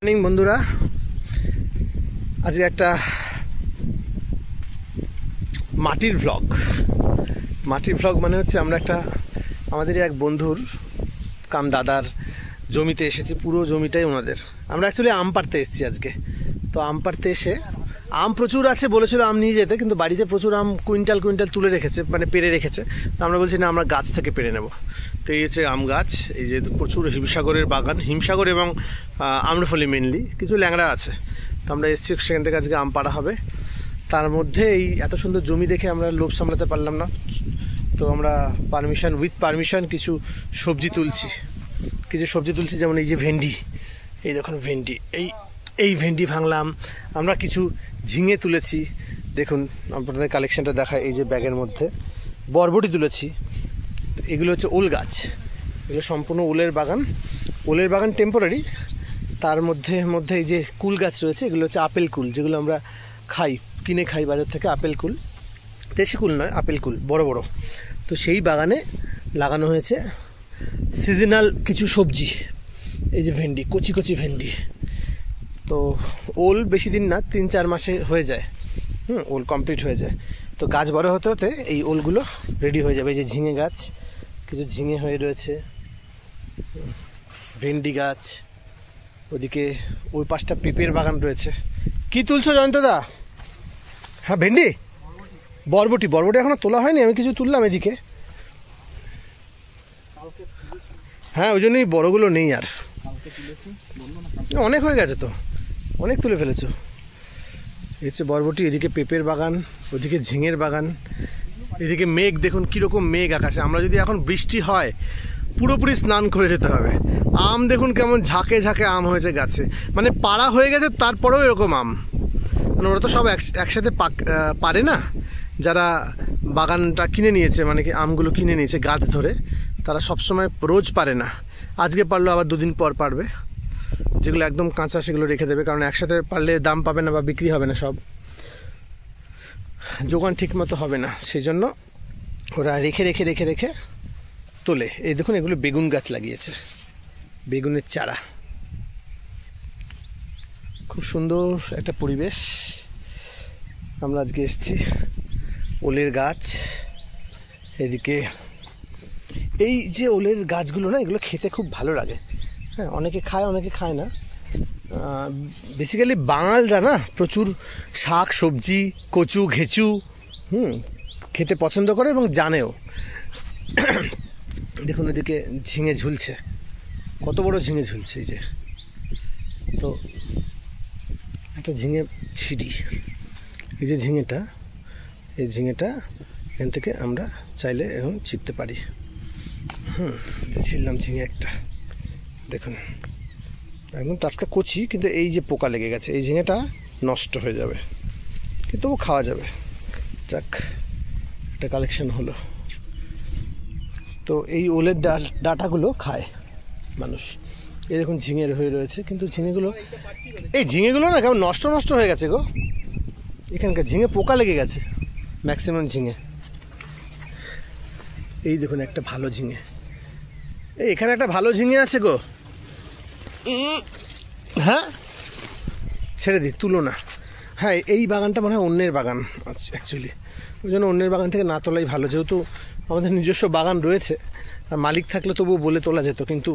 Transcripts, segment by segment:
Morning বন্ধুরা, আজকে একটা মাটির ভ্লগ মানে হচ্ছে আমরা একটা আমাদের এক বন্ধুর কাম দাদার জমিতে এসেছি। পুরো জমিটাই ওনাদের। আমরা অ্যাকচুয়ালি আম পাড়তে এসেছি আজকে। তো আম পাড়তে এসে আম প্রচুর আছে বলেছিল আম নিয়ে যেতে, কিন্তু বাড়িতে প্রচুর আম কুইন্টাল তুলে রেখেছে, মানে পেড়ে রেখেছে। তো আমরা বলছি না, আমরা গাছ থেকে পেড়ে নেব। তো এই হচ্ছে আম গাছ। এই যে প্রচুর হিমসাগরের বাগান, হিমসাগর এবং আম্রফলি মেনলি, কিছু ল্যাংড়া আছে। তো আমরা এসেছি, সেখান থেকে আজকে আম পাড়া হবে। তার মধ্যে এই এত সুন্দর জমি দেখে আমরা লোভ সামলাতে পারলাম না। তো আমরা উইথ পারমিশন কিছু সবজি তুলছি। যেমন এই যে ভেন্ডি, এই দেখুন ভেন্ডি, এই ভেন্ডি ভাঙলাম। আমরা কিছু ঝিঙে তুলেছি, দেখুন আপনাদের কালেকশনটা দেখায়। এই যে ব্যাগের মধ্যে বরবটি তুলেছি। এগুলো হচ্ছে ওল গাছ, এগুলো সম্পূর্ণ ওলের বাগান টেম্পোরারি। তার মধ্যে এই যে কুল গাছ রয়েছে, এগুলো হচ্ছে আপেল কুল, যেগুলো আমরা কিনে খাই বাজার থেকে। আপেল কুল, দেশি কুল নয়, আপেল কুল বড় বড়। তো সেই বাগানে লাগানো হয়েছে সিজনাল কিছু সবজি। এই যে ভেন্ডি, কচি ভেন্ডি। তো ওল বেশি দিন না, 3-4 মাসে হয়ে যায়। ওল কমপ্লিট হয়ে যায়। তো গাছ বড় হতে হতে এই ওলগুলো রেডি হয়ে যাবে। এই যে ঝিঙে গাছ, কিছু ঝিঙে হয়ে রয়েছে, ভেন্ডি গাছ, ওদিকে ওই পাশটা পেঁপের বাগান রয়েছে। কি তুলছো জয়ন্তদা? হ্যাঁ, ভেন্ডি, বরবটি এখনো তোলা হয়নি। আমি কিছু তুললাম এদিকে। হ্যাঁ, ওই জন্যই বড়গুলো নেই আর। অনেক হয়ে গেছে তো, অনেক তুলে ফেলেছো। এই হচ্ছে বরবটি, এদিকে পেঁপের বাগান, ওদিকে ঝিঙের বাগান। এদিকে মেঘ দেখুন কীরকম মেঘ আকাশে। আমরা যদি এখন বৃষ্টি হয়, পুরোপুরি স্নান করে যেতে হবে। আম দেখুন কেমন ঝাঁকে আম হয়েছে গাছে, মানে পাড়া হয়ে গেছে, তারপরেও এরকম আম। মানে ওরা তো সব একসাথে পারে না। যারা বাগানটা কিনে নিয়েছে, মানে কি আমগুলো কিনে নিয়েছে গাছ ধরে, তারা সবসময় রোজ পারে না। আজকে পারলো, আবার 2 দিন পর পারবে। যেগুলো একদম কাঁচা সেগুলো রেখে দেবে, কারণ একসাথে পারলে দাম পাবে না বা বিক্রি হবে না, সব যোগান ঠিক মতো হবে না। সেই জন্য ওরা রেখে তোলে। এই দেখুন, এগুলো বেগুন গাছ লাগিয়েছে, বেগুনের চারা। খুব সুন্দর একটা পরিবেশ। আমরা আজকে এসেছি। ওলের গাছ, এদিকে এই যে ওলের গাছগুলো না, এগুলো খেতে খুব ভালো লাগে। হ্যাঁ, অনেকে খায়, অনেকে খায় না। বেসিক্যালি বাঙালরা না প্রচুর শাক সবজি, কচু ঘেঁচু খেতে পছন্দ করে এবং জানেও। দেখুন এদিকে ঝিঙে ঝুলছে, কত বড় ঝিঙে ঝুলছে। এই যে তো একটা ঝিঙে ছিঁড়ি, এই যে ঝিঙেটা, এই ঝিঙেটা এখান থেকে আমরা চাইলে এখন ছিঁড়তে পারি। ছিঁড়লাম ঝিঙে একটা, দেখুন একদম টাটকা কচি, কিন্তু এই যে পোকা লেগে গেছে, এই ঝিঙেটা নষ্ট হয়ে যাবে, কিন্তু ও খাওয়া যাবে। যাক, একটা কালেকশন হলো। তো এই ওলের ডাঁটাগুলো খায় মানুষ। এই দেখুন ঝিঙের হয়ে রয়েছে, কিন্তু ঝিঙেগুলো না কেমন নষ্ট হয়ে গেছে গো। এখানকার ঝিঙে পোকা লেগে গেছে ম্যাক্সিমাম ঝিঙে। এই দেখুন একটা ভালো ঝিঙে, এখানে একটা ভালো ঝিঙে আছে গো। হ্যাঁ, ছেড়ে দিই, তুলো না। হ্যাঁ, এই বাগানটা মনে হয় অন্যের বাগান অ্যাকচুয়ালি, ওই জন্য অন্যের বাগান থেকে না তোলাই ভালো। যেহেতু আমাদের নিজস্ব বাগান রয়েছে, আর মালিক থাকলে তবুও বলে তোলা যেত, কিন্তু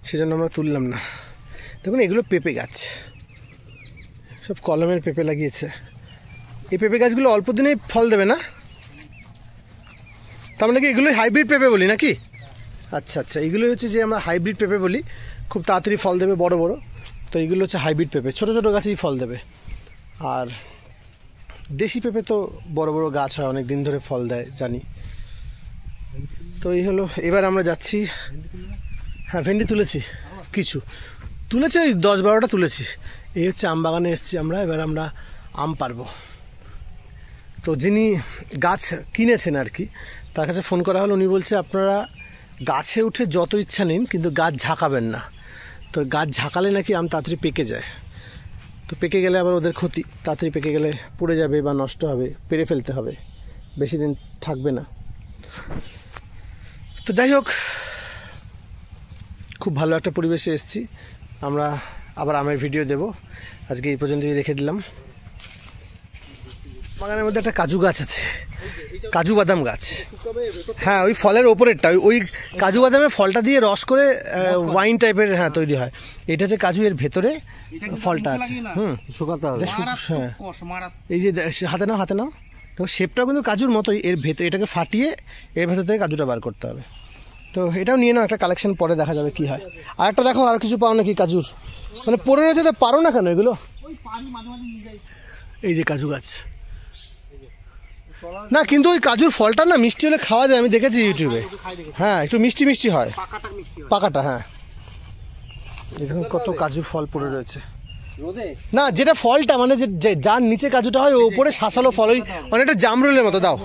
সেজন্য আমরা তুললাম না। দেখুন এগুলো পেঁপে গাছ, সব কলমের পেঁপে লাগিয়েছে। এই পেঁপে গাছগুলো অল্প দিনেই ফল দেবে না? তার মানে কি এগুলোই হাইব্রিড পেঁপে বলি নাকি? আচ্ছা, এইগুলো হচ্ছে যে আমরা হাইব্রিড পেঁপে বলি, খুব তাড়াতাড়ি ফল দেবে, বড় বড়। তো এইগুলো হচ্ছে হাইব্রিড পেঁপে, ছোটো গাছেই ফল দেবে। আর দেশি পেঁপে তো বড় বড় গাছ হয়, অনেক দিন ধরে ফল দেয় জানি। তো এই হলো। এবার আমরা যাচ্ছি। হ্যাঁ, ভেন্ডি তুলেছি, কিছু তুলেছি, ওই 10-12টা তুলেছি। এই হচ্ছে আম বাগানে এসেছি আমরা। এবার আমরা আম পারবো। তো যিনি গাছ কিনেছেন আর কি, তার কাছে ফোন করা হলো। উনি বলছে আপনারা গাছে উঠে যত ইচ্ছা নিন, কিন্তু গাছ ঝাঁকাবেন না। তো গাছ ঝাঁকালে নাকি আম তাড়াতাড়ি পেকে যায়। তো পেকে গেলে আবার ওদের ক্ষতি, তাড়াতাড়ি পেকে গেলে পড়ে যাবে বা নষ্ট হবে, পেরে ফেলতে হবে, বেশি দিন থাকবে না। তো যাই হোক, খুব ভালো একটা পরিবেশে এসেছি। আমরা আবার আমের ভিডিও দেব। আজকে এই পর্যন্তই রেখে দিলাম। বাগানের মধ্যে একটা কাজু গাছ আছে, কাজু বাদাম গাছ। হ্যাঁ, ওই ফলের ওপরেরটা, ওই কাজু বাদামের ফলটা দিয়ে রস করে ওয়াইন টাইপের হ্যাঁ তৈরি হয়। এটা হচ্ছে কাজু, এর ভেতরে ফলটা আছে। হ্যাঁ, এই যে হাতে নাও তো শেপটা কিন্তু কাজুর মতোই। এর ভেতরে এটাকে ফাটিয়ে এর ভেতর থেকে কাজুটা বার করতে হবে। তো এটাও নিয়ে নাও, একটা কালেকশন পরে দেখা যাবে কি হয়। আর একটা দেখো, আর কিছু পাও নাকি কাজুর? মানে পরে রয়েছে, পারো না কেন এগুলো? এই যে কাজু গাছ না, কিন্তু ওই কাজুর ফলটা না মিষ্টি হলে খাওয়া যায়, আমি দেখেছি ইউটিউবে। হ্যাঁ, একটু মিষ্টি মিষ্টি হয় পাকাটা। হ্যাঁ, দেখুন কত কাজুর ফল পড়ে রয়েছে। না, যেটা ফলটা মানে যার নিচে কাজুটা হয়, ওপরে শাসালো ফল, ওই অনেকটা জামরুলের মতো। দাও,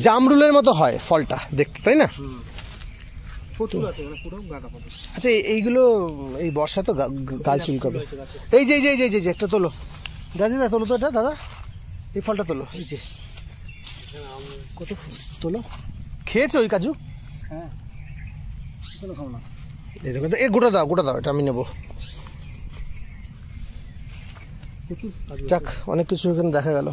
জামরুলের মতো হয় ফলটা দেখতে, তাই না? আচ্ছা, এইগুলো এই বর্ষা তো গাল চুলকাবে। এই যে একটা তোলো দাদা, তোলো তো এটা দাদা, এই ফলটা তোলো। এই যে কত তোলো, খেয়েছো ওই কাজু? হ্যাঁ, এই দেখো, এই গোটা দাও, এটা আমি নেবো। যাক, অনেক কিছু এখানে দেখা গেল।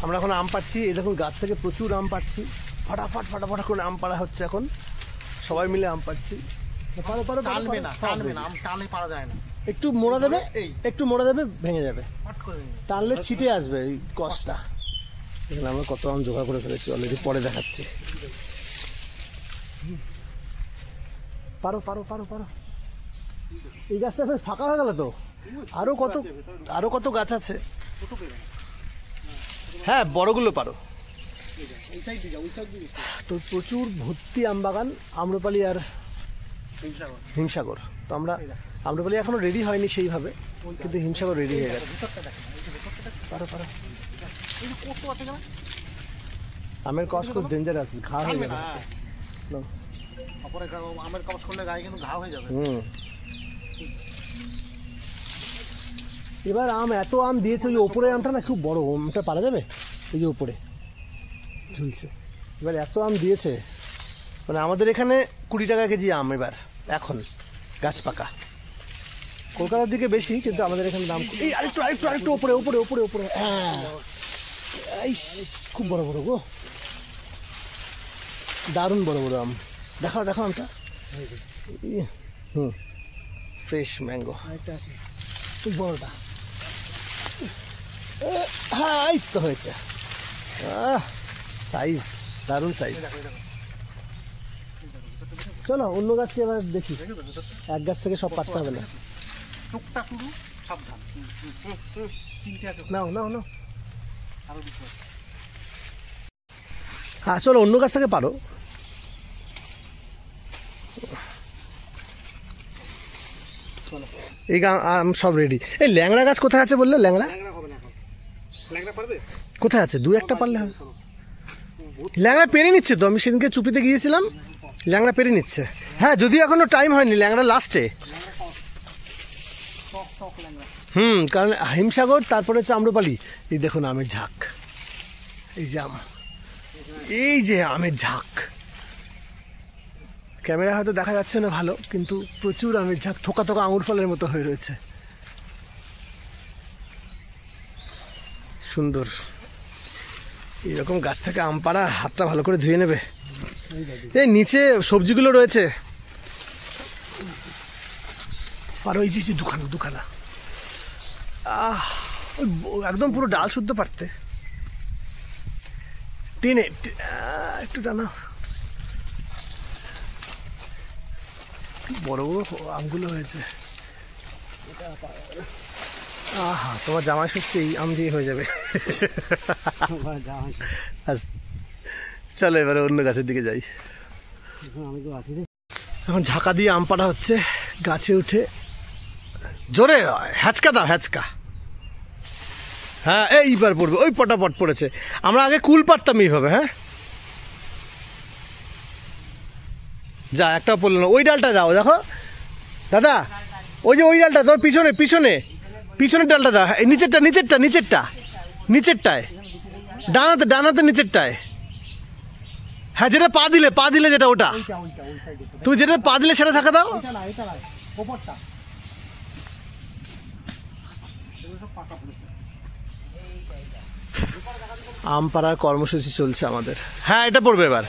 আমরা এখন আম পাচ্ছি। এই দেখুন, গাছ থেকে প্রচুর আম পাচ্ছি। ফটাফট করে আম পাড়া হচ্ছে এখন, সবাই মিলে আম পাচ্ছি। একটু মোড়া দেবে, ভেঙে যাবে। টানলে ছিটে আসবে এই কষ্টটা। এখানে আমরা কত আম জোগাড় করে ফেলেছি অলরেডি, পরে দেখাচ্ছি। পারো। এই গাছটা ফাঁকা হয়ে গেল তো। আরো কত গাছ আছে। হ্যাঁ, বড়গুলো পারো। তো প্রচুর ভর্তি আম বাগান, আম্রপালি আর হিমসাগর। তো আমরা আম্রপালি এখনো রেডি হয়নি সেইভাবে, কিন্তু হিমসাগর রেডি হয়ে গেছে। পারো। আমের কষ খুব ডেঞ্জারাস, ঘা হয়ে যাবে। আমের কষ করলে গায়ে কিন্তু ঘা হয়ে যাবে। এবার এত আম দিয়েছে, ওই ওপরে আমটা না খুব বড়, আমটা পারা যাবে? এই যে উপরে ঝুলছে। এবার এত আম দিয়েছে, মানে আমাদের এখানে 20 টাকা কেজি আম এবার এখন গাছ পাকা। কলকাতার দিকে বেশি, কিন্তু আমাদের এখানে দাম। এই আরেকটু উপরে। হ্যাঁ, খুব বড় গো, দারুণ বড় আম। দেখো আমটা। ফ্রেশ ম্যাঙ্গো আছে বড়টা। হ্যাঁ, এই তো হয়েছে। সাইজ দারুণ সাইজ। চলো অন্য গাছকে এবার দেখি। এক গাছ থেকে সব পারতে হবে না। নাও। হ্যাঁ, চলো অন্য গাছ থেকে পারো। এই আম সব রেডি। এই ল্যাংড়া গাছ কোথায় আছে বললে? ল্যাংড়া কোথায় আছে? 2-1টা পারলে হবে। ল্যাংড়া পেরে নিচ্ছে তো, আমি সেদিনকে চুপিতে গিয়েছিলাম, ল্যাংড়া পেরে নিচ্ছে। হ্যাঁ, যদিও এখনো টাইম হয়নি, ল্যাংড়া লাস্টে। কারণ হিমসাগর, তারপরে হচ্ছে আম্রপালি। এই দেখুন আমের ঝাঁক, এই যে আমের ঝাঁক। ক্যামেরা হয়তো দেখা যাচ্ছে না ভালো, কিন্তু প্রচুর আমের ঝাঁক, থোকা আঙুর ফলের মতো হয়ে রয়েছে। সুন্দর। এরকম গাছ থেকে আম পাড়া, হাতটা ভালো করে ধুয়ে নেবে। এই নিচে সবজিগুলো রয়েছে। আর ওই যে দুখানা একদম পুরো ডাল শুদ্ধ পারতে। টেনে একটু টানা। বড় আমগুলো হয়েছে। আহা, তোমার জামাই ষষ্ঠী এই আম দিয়ে হয়ে যাবে। চলো এবারে অন্য গাছের দিকে যাই। এখন ঝাঁকা দিয়ে আম পাড়া হচ্ছে, গাছে উঠে জোরে হ্যাচকা দাও, হ্যাচকা। হ্যাঁ, এইবার পড়বে, ওই পটাপট পড়েছে। আমরা আগে কুল পারতাম এইভাবে। হ্যাঁ, যা একটাও পড়লো না। ওই ডালটা যাও, দেখো দাদা, ওই যে ওই ডালটা তোর পিছনের ডালটা দাও। নিচেরটায় ডানাতে নিচেরটায়। হ্যাঁ, যেটা পা দিলে যেটা ওটা। তুমি যেটা পা দিলে সেটা থাকা দাও। আম পাড়ার কর্মসূচি চলছে আমাদের। হ্যাঁ, এটা পড়বে এবার।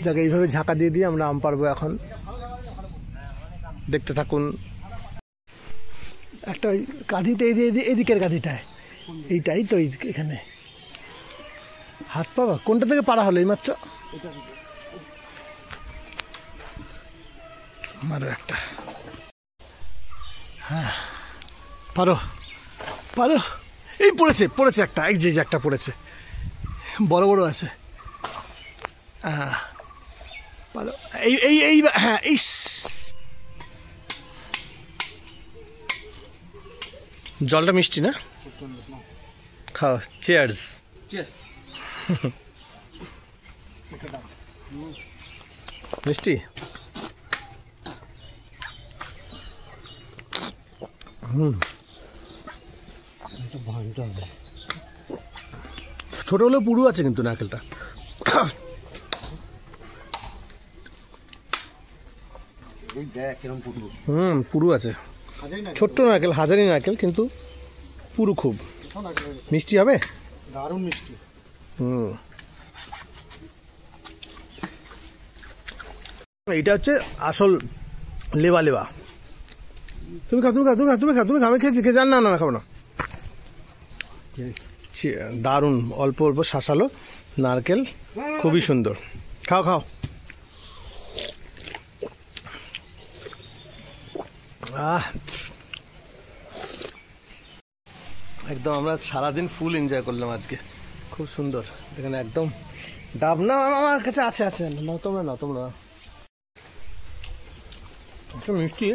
যাকে এইভাবে ঝাঁকা দিয়ে আমরা আম পারবো এখন। দেখতে থাকুন। একটা ওই কাঁধিতে এদিকের কাঁধিটায়, এইটাই তো এখানে হাত পাবা। কোনটা থেকে পারা হলো এইমাত্র? আমারও একটা। হ্যাঁ, পারো। এই পড়েছে একটা, এই যে একটা পড়েছে, বড় বড় আছে। হ্যাঁ, পারো। এই হ্যাঁ, এই জলটা মিষ্টি না? খাও, চিয়ার্স। মিষ্টি। ছোট হলেও পুরু আছে কিন্তু নারকেলটা। পুরু আছে। ছোট্ট নারকেল, হাজারি নারকেল, কিন্তু পুরু খুব মিষ্টি হবে, দারুণ মিষ্টি। এইটা হচ্ছে আসল লেবা। তুমি খাও। আমি খেয়েছি, জান না খাবো না। দারুণ, অল্প শাঁসালো নারকেল, খুবই সুন্দর। খাও। একদম আমরা সারাদিন ফুল এনজয় করলাম আজকে, খুব সুন্দর। এখানে একদম ডাব না, আমার কাছে আছে। না তোমরা একটু মিষ্টি।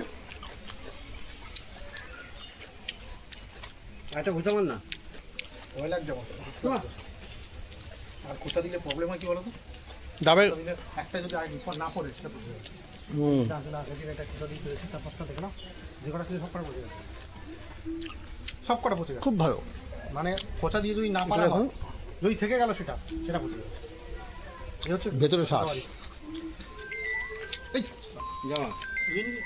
এটা বুঝতে না, ভয় লাগছে আর কোথা দিলে প্রবলেম হয় কি বলো তো? ডাবের একটা যদি না পড়ে সেটা সব কটা পচে গেছে। খুব ভালো, মানে কোচা দিয়ে যদি না পারা হয়, যদি থেকে গেল সেটা পচে যাবে। এই হচ্ছে ভেতরে শ্বাস।